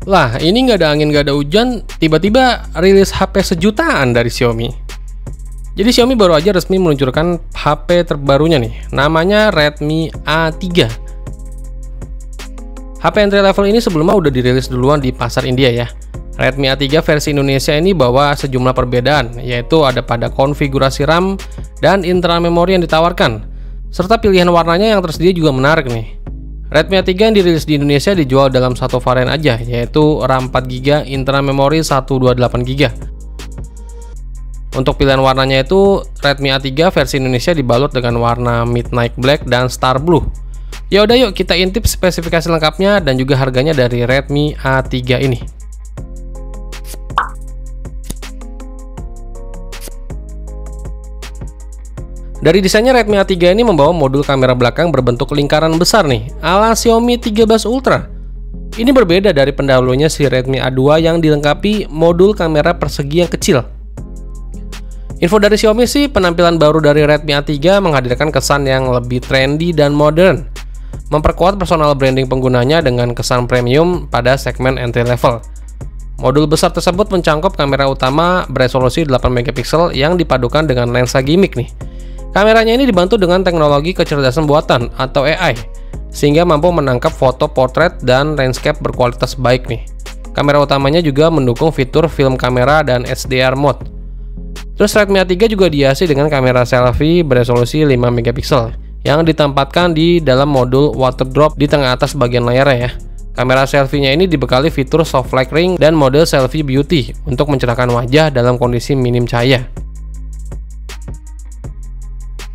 Lah, ini nggak ada angin nggak ada hujan, tiba-tiba rilis HP sejutaan dari Xiaomi. Jadi Xiaomi baru aja resmi meluncurkan HP terbarunya nih, namanya Redmi A3. HP entry level ini sebelumnya udah dirilis duluan di pasar India ya. Redmi A3 versi Indonesia ini bawa sejumlah perbedaan, yaitu ada pada konfigurasi RAM dan internal memori yang ditawarkan, serta pilihan warnanya yang tersedia juga menarik nih. Redmi A3 yang dirilis di Indonesia dijual dalam satu varian aja, yaitu RAM 4GB, internal memori 128GB. Untuk pilihan warnanya itu, Redmi A3 versi Indonesia dibalut dengan warna Midnight Black dan Star Blue. Ya udah yuk kita intip spesifikasi lengkapnya dan juga harganya dari Redmi A3 ini. Dari desainnya Redmi A3 ini membawa modul kamera belakang berbentuk lingkaran besar nih, ala Xiaomi 13 Ultra. Ini berbeda dari pendahulunya si Redmi A2 yang dilengkapi modul kamera persegi yang kecil. Info dari Xiaomi sih, penampilan baru dari Redmi A3 menghadirkan kesan yang lebih trendy dan modern, memperkuat personal branding penggunanya dengan kesan premium pada segmen entry level. Modul besar tersebut mencangkup kamera utama beresolusi 8MP yang dipadukan dengan lensa gimmick nih. Kameranya ini dibantu dengan teknologi kecerdasan buatan atau AI, sehingga mampu menangkap foto portrait dan landscape berkualitas baik nih. Kamera utamanya juga mendukung fitur film kamera dan HDR mode. Terus Redmi A3 juga dihiasi dengan kamera selfie beresolusi 5MP yang ditempatkan di dalam modul water drop di tengah atas bagian layarnya ya. Kamera selfie-nya ini dibekali fitur soft light ring dan mode selfie beauty untuk mencerahkan wajah dalam kondisi minim cahaya.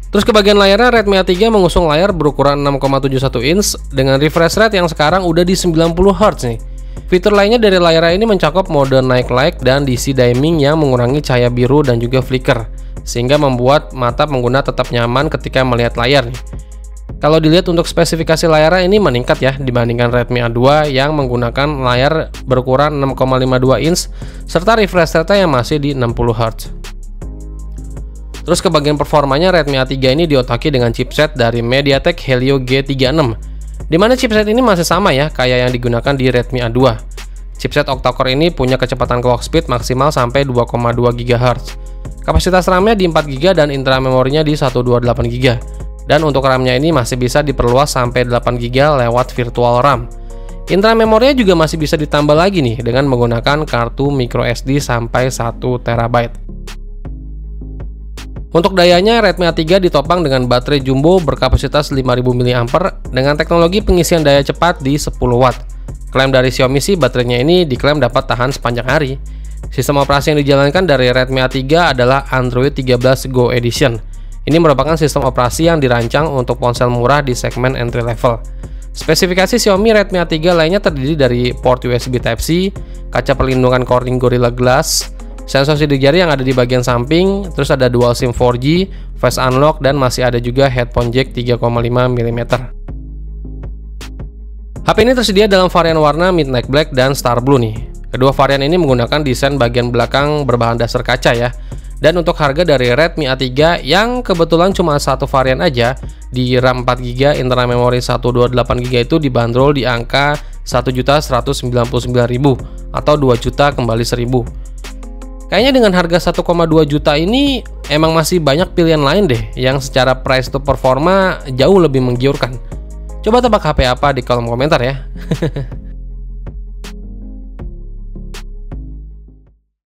Terus ke bagian layarnya, Redmi A3 mengusung layar berukuran 6,71 inch dengan refresh rate yang sekarang udah di 90Hz nih. Fitur lainnya dari layar ini mencakup mode night light dan DC dimming yang mengurangi cahaya biru dan juga flicker, sehingga membuat mata pengguna tetap nyaman ketika melihat layar nih. Kalau dilihat untuk spesifikasi layarnya ini meningkat ya dibandingkan Redmi A2 yang menggunakan layar berukuran 6,52 inch serta refresh rate yang masih di 60Hz. Terus ke bagian performanya, Redmi A3 ini diotaki dengan chipset dari MediaTek Helio G36, dimana chipset ini masih sama ya kayak yang digunakan di Redmi A2. Chipset octa-core ini punya kecepatan clock speed maksimal sampai 2,2 GHz. Kapasitas RAM-nya di 4GB dan internal memorinya di 128GB. Dan untuk RAM-nya ini masih bisa diperluas sampai 8GB lewat virtual RAM. Internal memorinya juga masih bisa ditambah lagi nih dengan menggunakan kartu microSD sampai 1TB. Untuk dayanya, Redmi A3 ditopang dengan baterai jumbo berkapasitas 5000 mAh dengan teknologi pengisian daya cepat di 10 Watt. Klaim dari Xiaomi sih baterainya ini diklaim dapat tahan sepanjang hari. Sistem operasi yang dijalankan dari Redmi A3 adalah Android 13 Go Edition. Ini merupakan sistem operasi yang dirancang untuk ponsel murah di segmen entry level. Spesifikasi Xiaomi Redmi A3 lainnya terdiri dari port USB Type-C, kaca perlindungan Corning Gorilla Glass, sensor sidik jari yang ada di bagian samping, terus ada dual SIM 4G, face unlock, dan masih ada juga headphone jack 3,5mm. HP ini tersedia dalam varian warna Midnight Black dan Star Blue nih. Kedua varian ini menggunakan desain bagian belakang berbahan dasar kaca ya. Dan untuk harga dari Redmi A3 yang kebetulan cuma satu varian aja, di RAM 4GB, internal memori 128GB itu dibanderol di angka 1.199.000 atau 2 juta kembali 1.000. Kayaknya dengan harga 1,2 juta ini emang masih banyak pilihan lain deh yang secara price to performa jauh lebih menggiurkan. Coba tebak HP apa di kolom komentar ya.